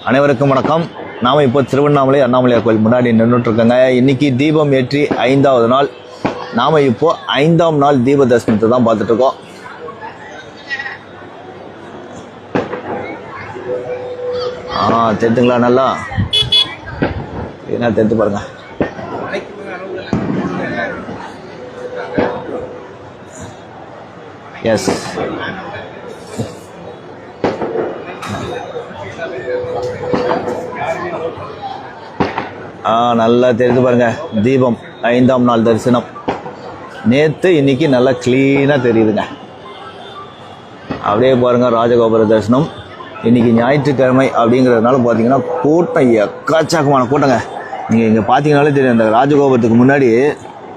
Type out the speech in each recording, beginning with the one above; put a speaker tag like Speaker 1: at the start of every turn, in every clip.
Speaker 1: அனைவருக்கும் வணக்கம். நாம் இப்போ திருவண்ணாமலை அண்ணாமலையார் கோயில் முன்னாடி நின்றுட்டுருக்கோங்க. இன்றைக்கி தீபம் ஏற்றி 5வது நாள். நாம் இப்போது 5ஆம் நாள் தீப தரிசனத்தை தான் பார்த்துட்ருக்கோம். தெரிஞ்சுங்களா? நல்லா என்ன தெரிஞ்சு பாருங்க. எஸ், நல்லா தெரிஞ்சு பாருங்க. தீபம் 5ஆம் நாள் தரிசனம். நேற்று இன்னைக்கு நல்லா கிளீனாக தெரியுதுங்க. அப்படியே பாருங்க, ராஜகோபுர தரிசனம். இன்னைக்கு ஞாயிற்றுக்கிழமை அப்படிங்கிறதுனால பார்த்தீங்கன்னா கூட்டம் எக்காச்சக்கமான கூட்டங்க. நீங்கள் இங்கே பார்த்தீங்கன்னாலே தெரியும், அந்த ராஜகோபுரத்துக்கு முன்னாடி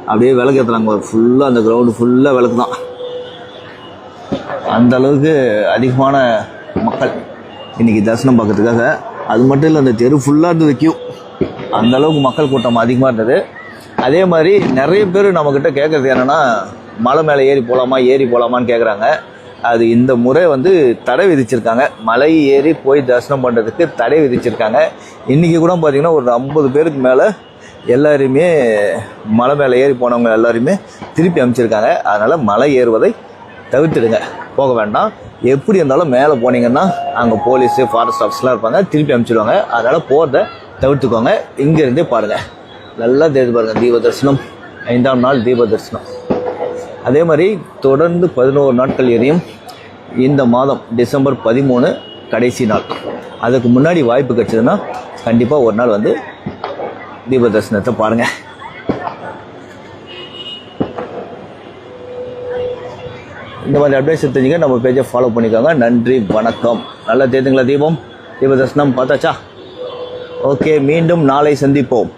Speaker 1: அப்படியே விளக்கு ஏற்றுறாங்க. ஃபுல்லாக அந்த கிரவுண்டு ஃபுல்லாக விளக்கு தான். அந்த அளவுக்கு அதிகமான மக்கள் இன்னைக்கு தரிசனம் பார்க்கறதுக்காக. அது மட்டும் இல்லை, அந்த தெரு ஃபுல்லாக இருந்தது கியூ. அந்த அளவுக்கு மக்கள் கூட்டம் அதிகமாக இருந்தது. அதே மாதிரி நிறைய பேர் நம்மக்கிட்ட கேட்குறது என்னென்னா, மலை மேலே ஏறி போகலாமான்னு கேட்குறாங்க. அது இந்த முறை தடை விதிச்சிருக்காங்க. மலை ஏறி போய் தரிசனம் பண்ணுறதுக்கு தடை விதிச்சிருக்காங்க. இன்றைக்கி கூட பார்த்திங்கன்னா ஒரு 50 பேருக்கு மேலே எல்லாருமே மலை மேலே ஏறி போனவங்க எல்லாருமே திருப்பி அனுப்பிச்சிருக்காங்க. அதனால் மலை ஏறுவதை தவிர்த்துடுங்க, போக வேண்டாம். எப்படி இருந்தாலும் மேலே போனீங்கன்னா அங்கே போலீஸு, ஃபாரஸ்ட் ஆஃபீஸ்லாம் இருப்பாங்க, திருப்பி அனுப்பிச்சிடுவாங்க. அதனால் போகிறத தவிர்த்துக்கோங்க. இங்கேருந்தே பாருங்கள், நல்லா தெரிஞ்சு பாருங்கள். தீப தரிசனம் 5ஆம் நாள் தீப தரிசனம். அதே மாதிரி தொடர்ந்து 11 நாட்கள் எரியும். இந்த மாதம் டிசம்பர் 13 கடைசி நாள். அதுக்கு முன்னாடி வாய்ப்பு கிடைச்சதுன்னா கண்டிப்பாக ஒரு நாள் தீப தரிசனத்தை பாருங்கள். இந்த மாதிரி அப்டேட்ஸ் தெரிஞ்சுங்க, நம்ம பேஜை ஃபாலோ பண்ணிக்கோங்க. நன்றி, வணக்கம். நல்லா தெரிஞ்சுங்களா? தீப தரிசனம் பார்த்தாச்சா? ஓகே, மீண்டும் நாளை சந்திப்போம்.